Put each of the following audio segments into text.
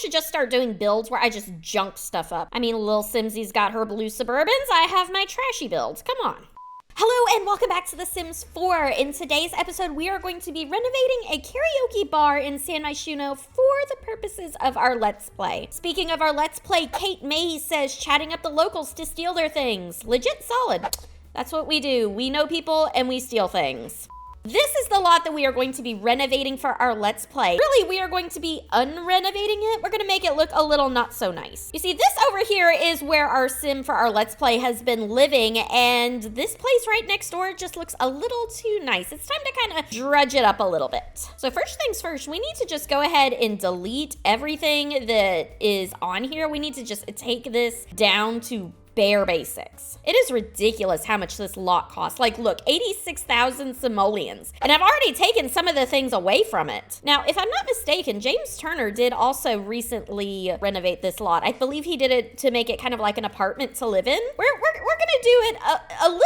should just start doing builds where I just junk stuff up. I mean, Lil Simsy's got her blue Suburbans. I have my trashy builds. Come on. Hello and welcome back to The Sims 4. In today's episode, we are going to be renovating a karaoke bar in San Myshuno for the purposes of our Let's Play. Speaking of our Let's Play, Kate May says chatting up the locals to steal their things. Legit solid. That's what we do. We know people and we steal things. This is the lot that we are going to be renovating for our Let's Play. Really, we are going to be unrenovating it. We're gonna make it look a little not so nice. You see, this over here is where our sim for our Let's Play has been living, and this place right next door just looks a little too nice. It's time to kind of drudge it up a little bit. So first things first, we need to just go ahead and delete everything that is on here. We need to just take this down to bare basics. It is ridiculous how much this lot costs. Like, look, 86,000 simoleons. And I've already taken some of the things away from it. Now, if I'm not mistaken, James Turner did also recently renovate this lot. I believe he did it to make it kind of like an apartment to live in. We're gonna do it a little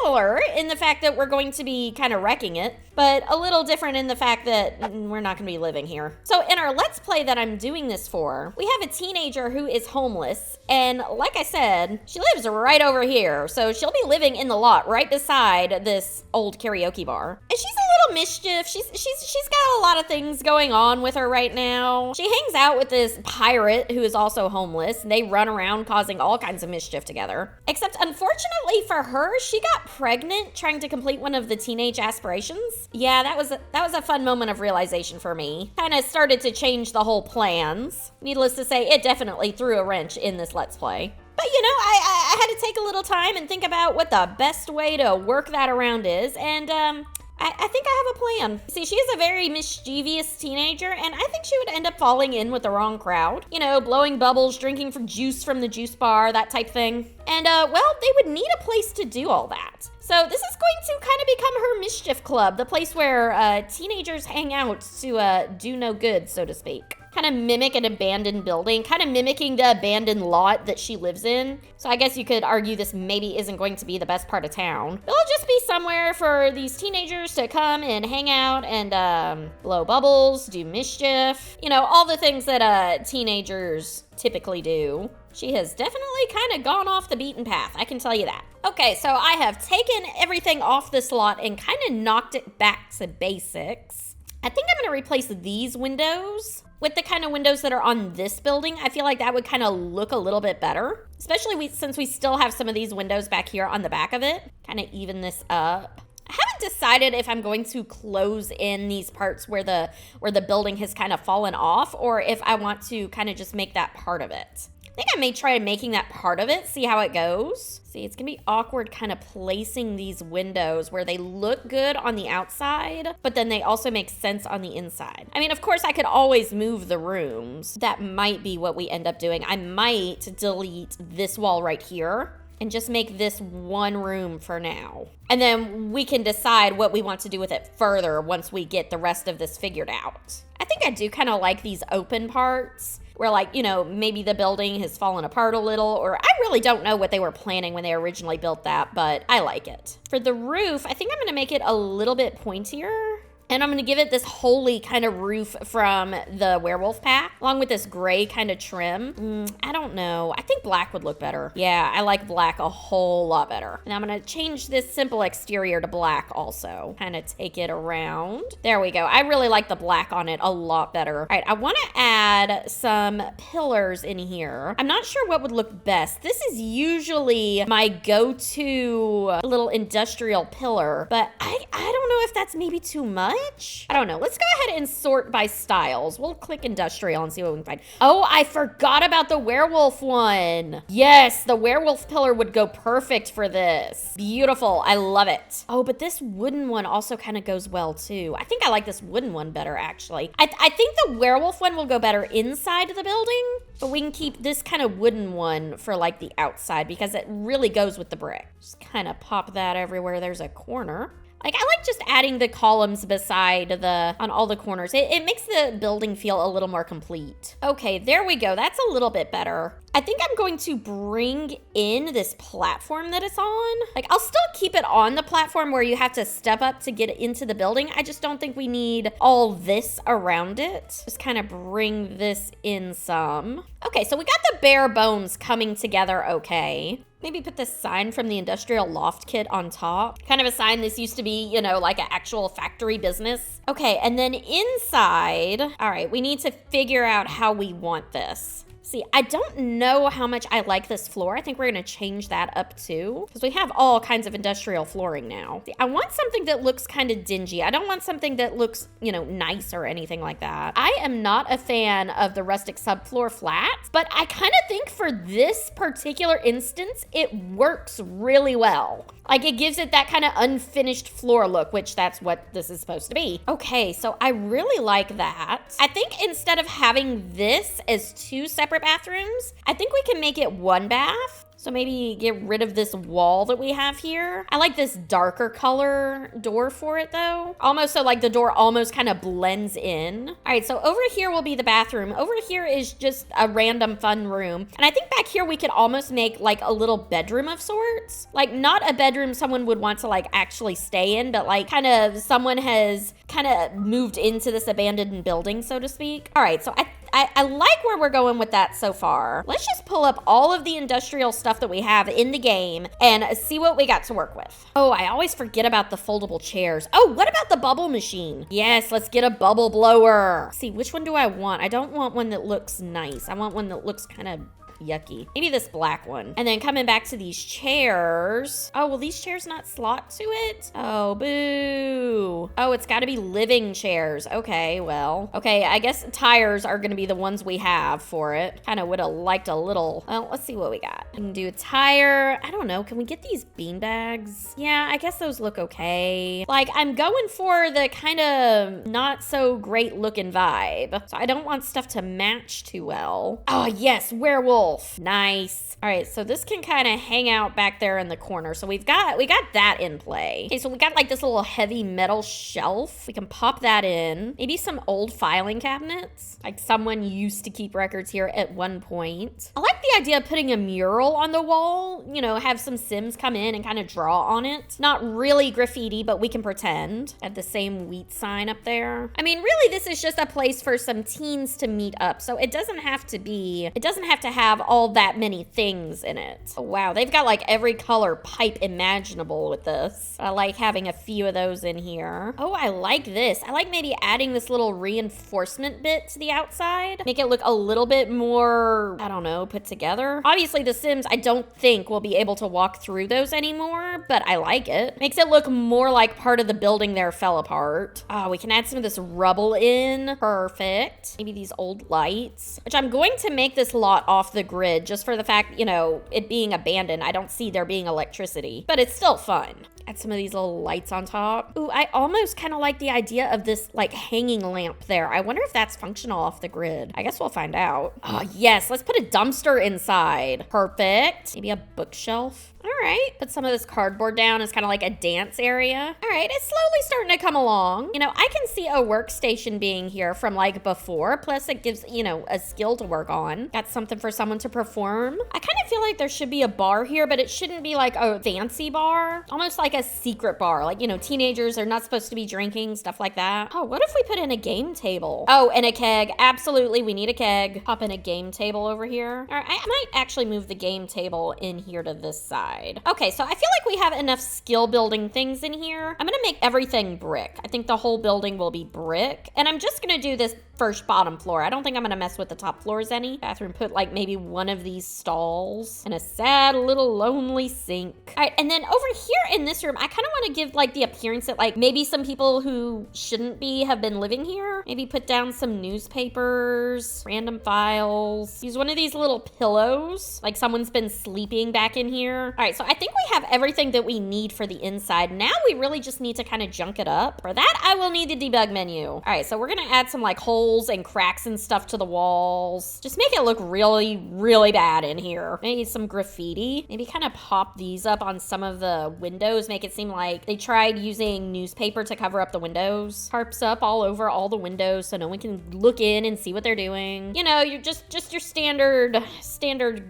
similar in the fact that we're going to be kind of wrecking it, but a little different in the fact that we're not gonna be living here. So in our Let's Play that I'm doing this for, we have a teenager who is homeless, and like I said, she lives right over here, so she'll be living in the lot right beside this old karaoke bar. And she's a little mischief. She's got a lot of things going on with her right now. She hangs out with this pirate who is also homeless. They run around causing all kinds of mischief together. Except unfortunately for her, she got pregnant trying to complete one of the teenage aspirations. Yeah, that was a fun moment of realization for me. Kind of started to change the whole plans. Needless to say, it definitely threw a wrench in this Let's Play. But you know, I had to take a little time and think about what the best way to work that around is, and I think I have a plan. See, she is a very mischievous teenager, and I think she would end up falling in with the wrong crowd. You know, blowing bubbles, drinking juice from the juice bar, that type thing. And well, they would need a place to do all that. So this is going to kind of become her mischief club, the place where teenagers hang out to do no good, so to speak. Kind of mimic an abandoned building, kind of mimicking the abandoned lot that she lives in. So I guess you could argue this maybe isn't going to be the best part of town. It'll just be somewhere for these teenagers to come and hang out and blow bubbles, do mischief. You know, all the things that teenagers typically do. She has definitely kind of gone off the beaten path, I can tell you that. Okay, so I have taken everything off this lot and kind of knocked it back to basics. I think I'm gonna replace these windows with the kind of windows that are on this building. I feel like that would kind of look a little bit better, especially since we still have some of these windows back here on the back of it. Kind of even this up. I haven't decided if I'm going to close in these parts where the building has kind of fallen off, or if I want to kind of just make that part of it. I think I may try making that part of it, see how it goes. See, it's gonna be awkward kind of placing these windows where they look good on the outside, but then they also make sense on the inside. I mean, of course, I could always move the rooms. That might be what we end up doing. I might delete this wall right here and just make this one room for now. And then we can decide what we want to do with it further once we get the rest of this figured out. I think I do kind of like these open parts where, like, you know, maybe the building has fallen apart a little, or I really don't know what they were planning when they originally built that, but I like it. For the roof, I think I'm gonna make it a little bit pointier. And I'm gonna give it this holy kind of roof from the werewolf pack, along with this gray kind of trim. I don't know. I think black would look better. Yeah, I like black a whole lot better. And I'm gonna change this simple exterior to black also. Kind of take it around. There we go. I really like the black on it a lot better. All right, I wanna add some pillars in here. I'm not sure what would look best. This is usually my go-to little industrial pillar, but I don't know if that's maybe too much. I don't know. Let's go ahead and sort by styles. We'll click industrial and see what we can find. Oh, I forgot about the werewolf one. Yes, the werewolf pillar would go perfect for this. Beautiful. I love it. Oh, but this wooden one also kind of goes well too. I think I like this wooden one better, actually. I think the werewolf one will go better inside the building, but we can keep this kind of wooden one for like the outside because it really goes with the brick. Just kind of pop that everywhere there's a corner. Like, I like just adding the columns beside on all the corners. It makes the building feel a little more complete. Okay, there we go. That's a little bit better. I think I'm going to bring in this platform that it's on. Like, I'll still keep it on the platform where you have to step up to get into the building. I just don't think we need all this around it. Just kind of bring this in some. Okay, so we got the bare bones coming together okay. Maybe put the sign from the industrial loft kit on top. Kind of a sign this used to be, you know, like an actual factory business. Okay, and then inside, all right, we need to figure out how we want this. See, I don't know how much I like this floor. I think we're gonna change that up too, because we have all kinds of industrial flooring now. See, I want something that looks kind of dingy. I don't want something that looks, you know, nice or anything like that. I am not a fan of the rustic subfloor flats, but I kind of think for this particular instance, it works really well. Like, it gives it that kind of unfinished floor look, which that's what this is supposed to be. Okay, so I really like that. I think instead of having this as two separate bathrooms, I think we can make it one bath. So maybe get rid of this wall that we have here. I like this darker color door for it though. Almost so like the door almost kind of blends in. All right, so over here will be the bathroom. Over here is just a random fun room. And I think back here we could almost make like a little bedroom of sorts. Like not a bedroom someone would want to like actually stay in, but like kind of someone has kind of moved into this abandoned building, so to speak. All right, so I like where we're going with that so far. Let's just pull up all of the industrial stuff that we have in the game and see what we got to work with. Oh, I always forget about the foldable chairs. Oh, what about the bubble machine? Yes, let's get a bubble blower. See, which one do I want? I don't want one that looks nice. I want one that looks kind of yucky. Maybe this black one. And then coming back to these chairs. Oh, will these chairs not slot to it? Oh, boo. Oh, it's got to be living chairs. Okay, well. Okay, I guess tires are going to be the ones we have for it. Kind of would have liked a little. Well, let's see what we got. We can do a tire. I don't know. Can we get these bean bags? Yeah, I guess those look okay. Like, I'm going for the kind of not so great looking vibe. So I don't want stuff to match too well. Oh, yes, werewolf. Nice. All right, so this can kind of hang out back there in the corner. So we got that in play. Okay, so we got like this little heavy metal shelf. We can pop that in. Maybe some old filing cabinets. Like someone used to keep records here at one point. I like the idea of putting a mural on the wall. You know, have some Sims come in and kind of draw on it. Not really graffiti, but we can pretend. Have the same wheat sign up there. I mean, really, this is just a place for some teens to meet up. So it doesn't have to have all that many things in it. Oh, wow, they've got like every color pipe imaginable with this. I like having a few of those in here. Oh, I like this. I like maybe adding this little reinforcement bit to the outside. Make it look a little bit more, I don't know, put together. Obviously, the Sims, I don't think will be able to walk through those anymore, but I like it. Makes it look more like part of the building there fell apart. Oh, we can add some of this rubble in. Perfect. Maybe these old lights, which I'm going to make this lot off the grid just for the fact, you know, it being abandoned. I don't see there being electricity, but it's still fun. Add some of these little lights on top. Ooh, I almost kind of like the idea of this like hanging lamp there. I wonder if that's functional off the grid. I guess we'll find out. Oh, yes, let's put a dumpster inside. Perfect. Maybe a bookshelf. All right, put some of this cardboard down as kind of like a dance area. All right, it's slowly starting to come along. You know, I can see a workstation being here from like before. Plus it gives, you know, a skill to work on. Got something for someone to perform. I kind of feel like there should be a bar here, but it shouldn't be like a fancy bar. Almost like a secret bar. Like, you know, teenagers are not supposed to be drinking, stuff like that. Oh, what if we put in a game table? Oh, and a keg. Absolutely, we need a keg. Pop in a game table over here. All right, I might actually move the game table in here to this side. Okay, so I feel like we have enough skill building things in here. I'm gonna make everything brick. I think the whole building will be brick. And I'm just gonna do this first bottom floor. I don't think I'm gonna mess with the top floors any. Bathroom, put like maybe one of these stalls and a sad little lonely sink. All right, and then over here in this room, I kind of want to give like the appearance that like maybe some people who shouldn't be have been living here. Maybe put down some newspapers, random files. Use one of these little pillows, like someone's been sleeping back in here. All right, so I think we have everything that we need for the inside. Now we really just need to kind of junk it up. For that, I will need the debug menu. All right, so we're gonna add some like holes holes and cracks and stuff to the walls. Just make it look really, really bad in here. Maybe some graffiti. Maybe kind of pop these up on some of the windows. Make it seem like they tried using newspaper to cover up the windows. Tarps up all over all the windows so no one can look in and see what they're doing. You know, you're just your standard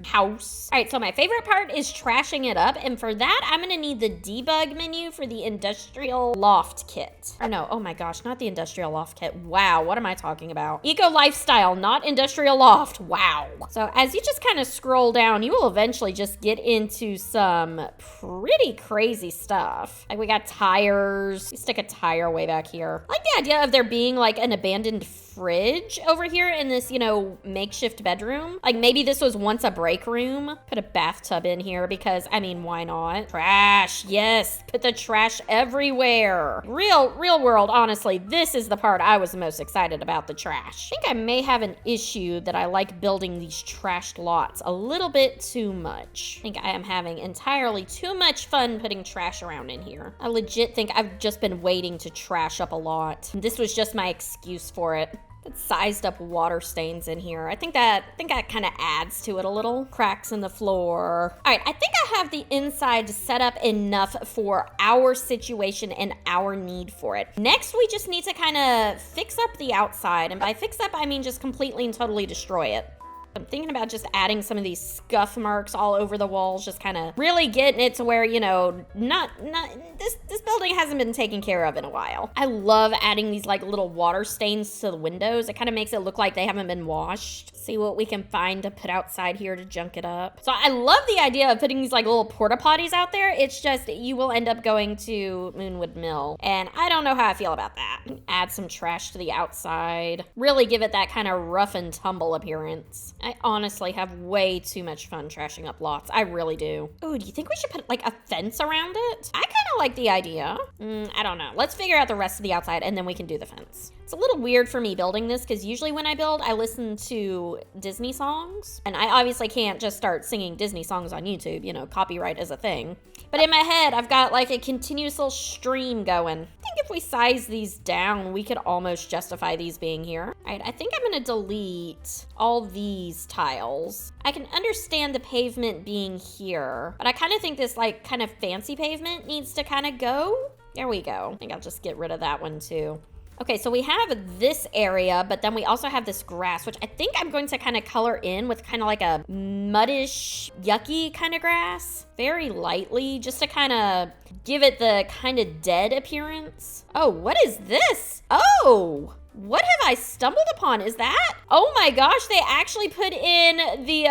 house. All right, so my favorite part is trashing it up. And for that, I'm gonna need the debug menu for the industrial loft kit. Or no, oh my gosh, not the industrial loft kit. Wow, what am I talking about? Eco lifestyle, not industrial loft. Wow. So as you just kind of scroll down, you will eventually just get into some pretty crazy stuff. Like we got tires. You stick a tire way back here. I like the idea of there being like an abandoned fridge over here in this, you know, makeshift bedroom. Like maybe this was once a break room. Put a bathtub in here because, I mean, why not? Trash, yes, put the trash everywhere. Real world, honestly, this is the part I was the most excited about, the trash. I think I may have an issue that I like building these trashed lots a little bit too much. I think I am having entirely too much fun putting trash around in here. I legit think I've just been waiting to trash up a lot. This was just my excuse for it. Put sized up water stains in here. I think that kind of adds to it a little. Cracks in the floor. All right, I think I have the inside set up enough for our situation and our need for it. Next, we just need to kind of fix up the outside. And by fix up, I mean just completely and totally destroy it. I'm thinking about just adding some of these scuff marks all over the walls, just kind of really getting it to where, you know, this building hasn't been taken care of in a while. I love adding these like little water stains to the windows. It kind of makes it look like they haven't been washed. See what we can find to put outside here to junk it up. So I love the idea of putting these like little porta potties out there. It's just you will end up going to Moonwood Mill, and I don't know how I feel about that. Add some trash to the outside. Really give it that kind of rough and tumble appearance. I honestly have way too much fun trashing up lots. I really do. Oh, do you think we should put like a fence around it? I kind of like the idea. I don't know. Let's figure out the rest of the outside and then we can do the fence. It's a little weird for me building this because usually when I build, I listen to Disney songs. And I obviously can't just start singing Disney songs on YouTube. You know, copyright is a thing. But in my head, I've got like a continuous little stream going. I think if we size these down, we could almost justify these being here. All right, I think I'm gonna delete all these tiles. I can understand the pavement being here, but I kind of think this like kind of fancy pavement needs to kind of go. There we go. I think I'll just get rid of that one too. Okay, so we have this area, but then we also have this grass, which I think I'm going to kind of color in with kind of like a muddish, yucky kind of grass. Very lightly, just to kind of give it the kind of dead appearance. Oh, what is this? Oh, what have I stumbled upon? Is that? Oh my gosh, they actually put in the,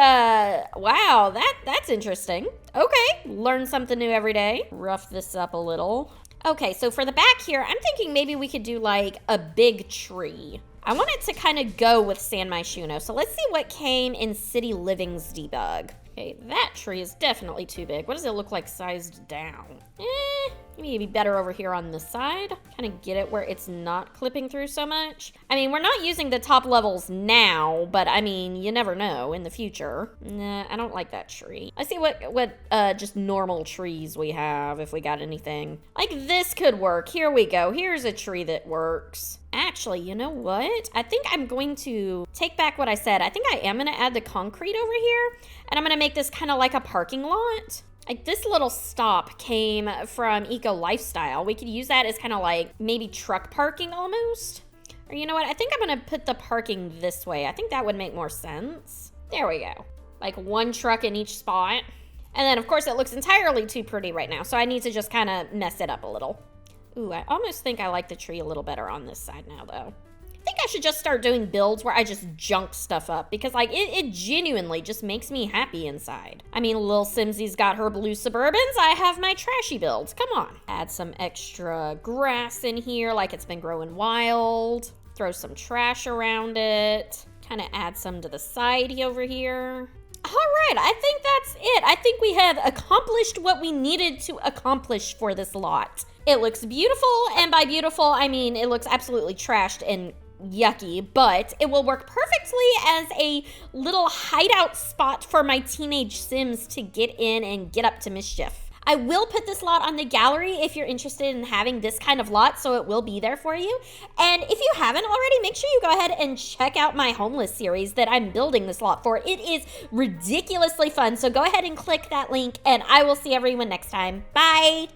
wow, that's interesting. Okay, learn something new every day. Rough this up a little. Okay, so for the back here, I'm thinking maybe we could do like a big tree. I want it to kind of go with San Myshuno. So let's see what came in City Living's debug. Okay, that tree is definitely too big. What does it look like sized down? Maybe it'd be better over here on this side. Kind of get it where it's not clipping through so much. I mean, we're not using the top levels now, but I mean, you never know in the future. Nah, I don't like that tree. Let's see what just normal trees we have, if we got anything. Like this could work. Here we go. Here's a tree that works. Actually, you know what? I think I'm going to take back what I said. I think I am going to add the concrete over here, and I'm going to make this kind of like a parking lot. Like this little stop came from Eco Lifestyle. We could use that as kind of like maybe truck parking almost. Or you know what? I think I'm going to put the parking this way. I think that would make more sense. There we go. Like one truck in each spot. And then of course it looks entirely too pretty right now. So I need to just kind of mess it up a little. Ooh, I almost think I like the tree a little better on this side now, though. I think I should just start doing builds where I just junk stuff up because, like, it genuinely just makes me happy inside. I mean, Lil Simsy's got her blue Suburbans. I have my trashy builds. Come on. Add some extra grass in here like it's been growing wild. Throw some trash around it. Kind of add some to the side over here. All right, I think that's it. I think we have accomplished what we needed to accomplish for this lot. It looks beautiful, and by beautiful, I mean it looks absolutely trashed and yucky, but it will work perfectly as a little hideout spot for my teenage Sims to get in and get up to mischief. I will put this lot on the gallery if you're interested in having this kind of lot, so it will be there for you. And if you haven't already, make sure you go ahead and check out my homeless series that I'm building this lot for. It is ridiculously fun, so go ahead and click that link, and I will see everyone next time. Bye!